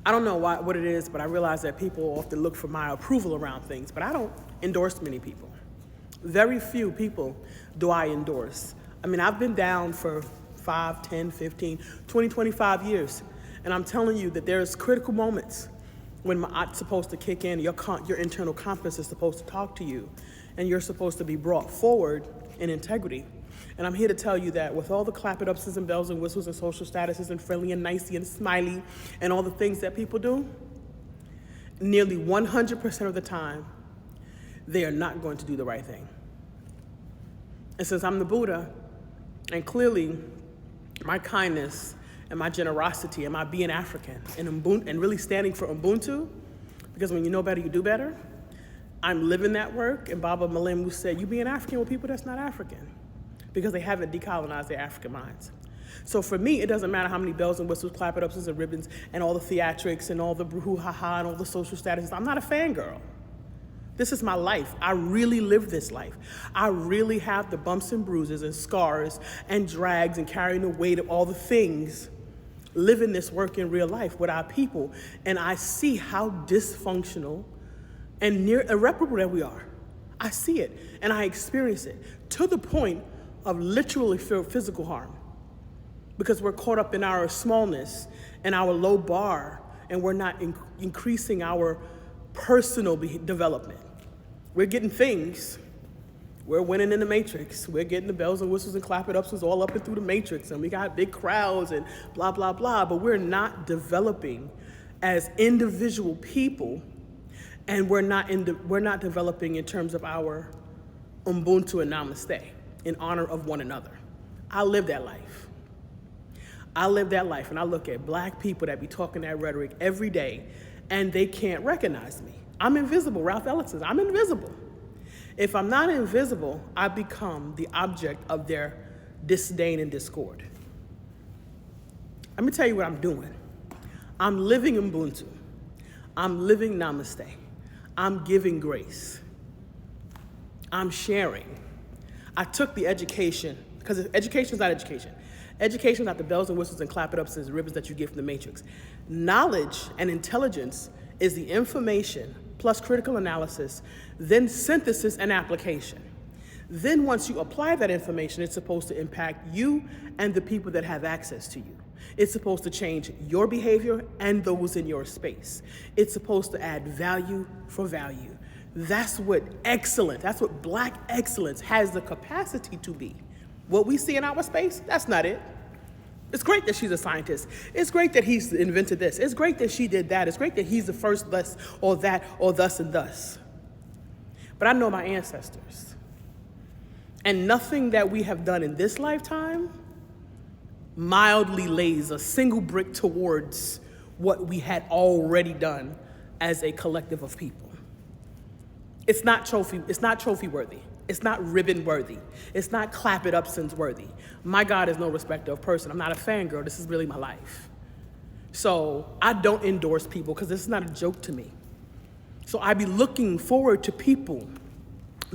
I don't know what it is, but I realize that people often look for my approval around things, but I don't endorse many people. Very few people do I endorse. I mean, I've been down for 5, 10, 15, 20, 25 years, and I'm telling you that there's critical moments when Ma'at's supposed to kick in, your internal compass is supposed to talk to you, and you're supposed to be brought forward in integrity. And I'm here to tell you that with all the clap-it-ups and bells and whistles and social statuses and friendly and nicey and smiley and all the things that people do, nearly 100% of the time, they are not going to do the right thing. And since I'm the Buddha, and clearly my kindness and my generosity and my being African and really standing for Ubuntu, because when you know better, you do better, I'm living that work. And Baba Malemu said, you being African with people that's not African, because they haven't decolonized their African minds. So for me, it doesn't matter how many bells and whistles, clap-it-ups and ribbons, and all the theatrics and all the brouhaha and all the social statuses. I'm not a fangirl. This is my life. I really live this life. I really have the bumps and bruises and scars and drags and carrying the weight of all the things, living this work in real life with our people. And I see how dysfunctional and near irreparable that we are. I see it and I experience it to the point of literally physical harm, because we're caught up in our smallness and our low bar, and we're not increasing our personal development. We're getting things. We're winning in the matrix. We're getting the bells and whistles and clap-it-ups all up and through the matrix, and we got big crowds and blah, blah, blah, but we're not developing as individual people, and we're not developing in terms of our Ubuntu and Namaste in honor of one another. I live that life. I live that life, and I look at black people that be talking that rhetoric every day, and they can't recognize me. I'm invisible. Ralph Ellison says, I'm invisible. If I'm not invisible, I become the object of their disdain and discord. Let me tell you what I'm doing. I'm living Ubuntu. I'm living Namaste. I'm giving grace. I'm sharing. I took the education, because education is not education. Education is not the bells and whistles and clap-it-ups and ribbons that you get from the matrix. Knowledge and intelligence is the information plus critical analysis, then synthesis and application. Then once you apply that information, it's supposed to impact you and the people that have access to you. It's supposed to change your behavior and those in your space. It's supposed to add value for value. That's what Black excellence has the capacity to be. What we see in our space, that's not it. It's great that she's a scientist. It's great that he's invented this. It's great that she did that. It's great that he's the first thus or that or thus and thus. But I know my ancestors. And nothing that we have done in this lifetime mildly lays a single brick towards what we had already done as a collective of people. It's not trophy worthy. It's not ribbon worthy. It's not clap-it-ups worthy. My God is no respecter of person. I'm not a fangirl. This is really my life. So I don't endorse people because this is not a joke to me. So I be looking forward to people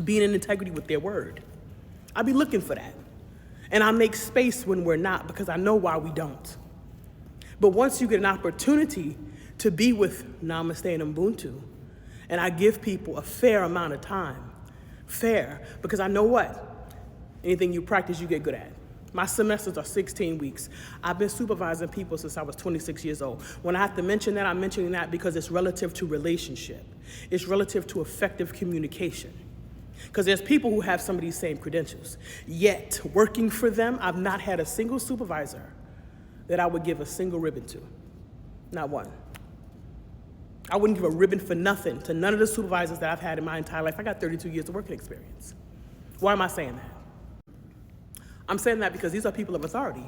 being in integrity with their word. I be looking for that. And I make space when we're not, because I know why we don't. But once you get an opportunity to be with Namaste and Ubuntu, and I give people a fair amount of time, because I know what? Anything you practice, you get good at. My semesters are 16 weeks. I've been supervising people since I was 26 years old. When I have to mention that, I'm mentioning that because it's relative to relationship. It's relative to effective communication. Because there's people who have some of these same credentials. Yet, working for them, I've not had a single supervisor that I would give a single ribbon to. Not one. I wouldn't give a ribbon for nothing to none of the supervisors that I've had in my entire life. I got 32 years of working experience. Why am I saying that? I'm saying that because these are people of authority.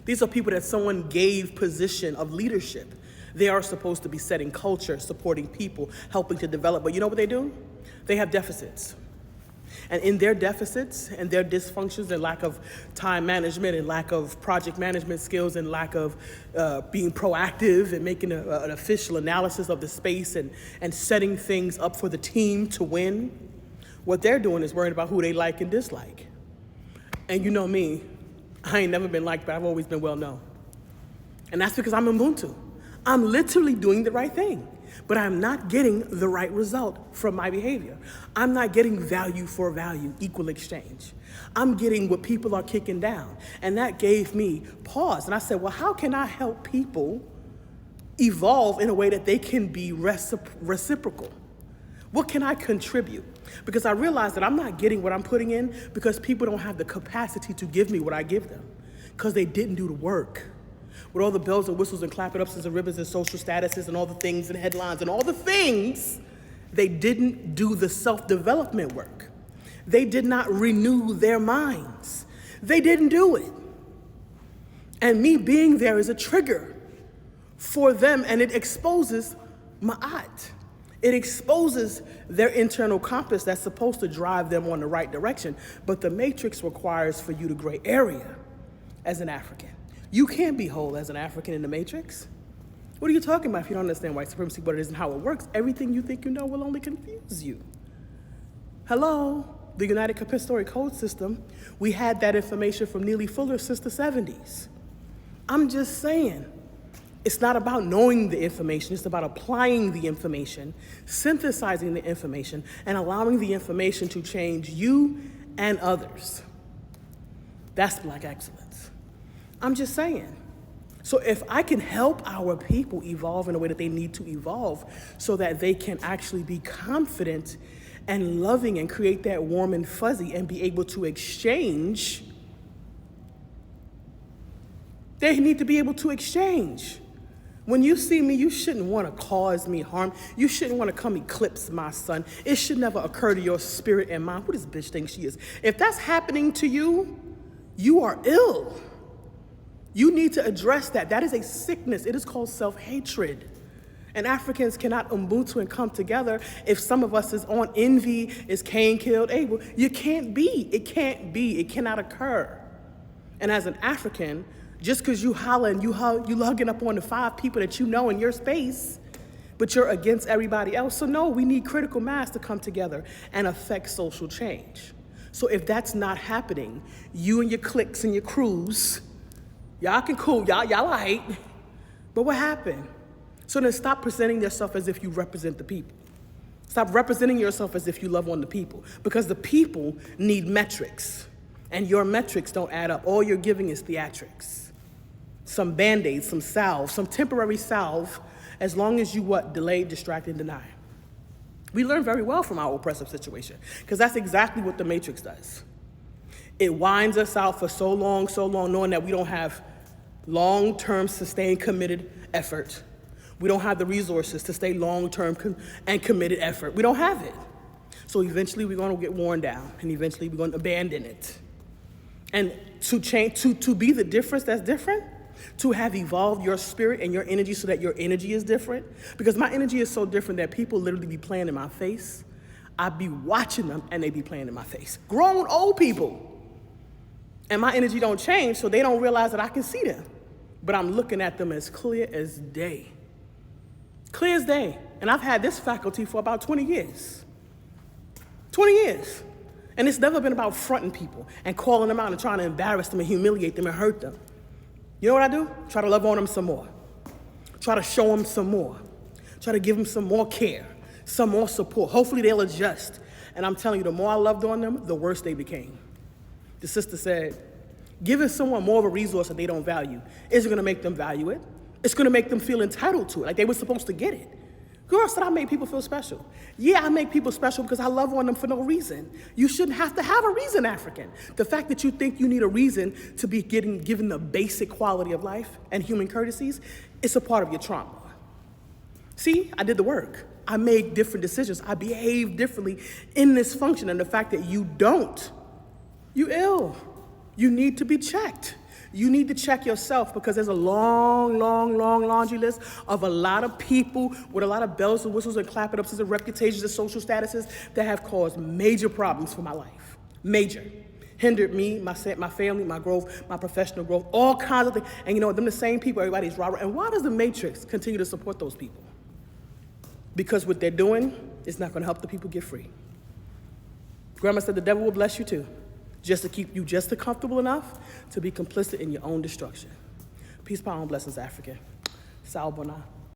These are people that someone gave position of leadership. They are supposed to be setting culture, supporting people, helping to develop. But you know what they do? They have deficits. And in their deficits and their dysfunctions and lack of time management and lack of project management skills and lack of being proactive and making an official analysis of the space and setting things up for the team to win, what they're doing is worrying about who they like and dislike. And you know me, I ain't never been liked, but I've always been well known. And that's because I'm Ubuntu. I'm literally doing the right thing, but I'm not getting the right result from my behavior. I'm not getting value for value, equal exchange. I'm getting what people are kicking down. And that gave me pause. And I said, well, how can I help people evolve in a way that they can be reciprocal? What can I contribute? Because I realized that I'm not getting what I'm putting in because people don't have the capacity to give me what I give them because they didn't do the work. With all the bells and whistles and clap it ups and ribbons and social statuses and all the things and headlines and all the things, they didn't do the self-development work. They did not renew their minds. They didn't do it. And me being there is a trigger for them, and it exposes ma'at. It exposes their internal compass that's supposed to drive them on the right direction. But the matrix requires for you to gray area as an African. You can't be whole as an African in the matrix. What are you talking about if you don't understand white supremacy, what it is and how it works? Everything you think you know will only confuse you. Hello, the United Compensatory Code System, we had that information from Neely Fuller since the 70s. I'm just saying, it's not about knowing the information, it's about applying the information, synthesizing the information, and allowing the information to change you and others. That's Black excellence. I'm just saying. So if I can help our people evolve in a way that they need to evolve so that they can actually be confident and loving and create that warm and fuzzy and be able to exchange, they need to be able to exchange. When you see me, you shouldn't want to cause me harm. You shouldn't want to come eclipse my son. It should never occur to your spirit and mind. Who does bitch think she is? If that's happening to you, you are ill. You need to address that. That is a sickness. It is called self-hatred. And Africans cannot Ubuntu and come together if some of us is on envy, is Cain killed Abel. You can't be. It can't be. It cannot occur. And as an African, just because you hollering, you hugging up on the 5 people that you know in your space, but you're against everybody else. So no, we need critical mass to come together and affect social change. So if that's not happening, you and your cliques and your crews, y'all can cool, y'all all right, but what happened? So then stop presenting yourself as if you represent the people. Stop representing yourself as if you love on the people, because the people need metrics, and your metrics don't add up. All you're giving is theatrics. Some Band-Aids, some salve, some temporary salve, as long as you delay, distract, and deny. We learn very well from our oppressive situation, because that's exactly what the matrix does. It winds us out for so long, knowing that we don't have long-term, sustained, committed effort. We don't have the resources to stay long-term and committed effort. We don't have it. So eventually we're gonna get worn down, and eventually we're gonna abandon it. And to change, to be the difference that's different, to have evolved your spirit and your energy so that your energy is different, because my energy is so different that people literally be playing in my face. I be watching them and they be playing in my face. Grown old people. And my energy don't change, so they don't realize that I can see them. But I'm looking at them as clear as day. Clear as day. And I've had this faculty for about 20 years. 20 years. And it's never been about fronting people and calling them out and trying to embarrass them and humiliate them and hurt them. You know what I do? Try to love on them some more. Try to show them some more. Try to give them some more care, some more support. Hopefully they'll adjust. And I'm telling you, the more I loved on them, the worse they became. The sister said, giving someone more of a resource that they don't value isn't gonna make them value it. It's gonna make them feel entitled to it, like they were supposed to get it. Girl said I make people feel special. Yeah, I make people special because I love on them for no reason. You shouldn't have to have a reason, African. The fact that you think you need a reason to be given the basic quality of life and human courtesies, it's a part of your trauma. See, I did the work. I made different decisions. I behaved differently in this function, and the fact that you don't, you ill. You need to be checked. You need to check yourself, because there's a long laundry list of a lot of people with a lot of bells and whistles and clap it ups and reputations and social statuses that have caused major problems for my life. Major. Hindered me, my family, my growth, my professional growth, all kinds of things. And you know, them the same people, everybody's rah-rah. And why does the matrix continue to support those people? Because what they're doing is not gonna help the people get free. Grandma said the devil will bless you too, just to keep you just comfortable enough to be complicit in your own destruction. Peace, power, and blessings, Africa. Sal Bona.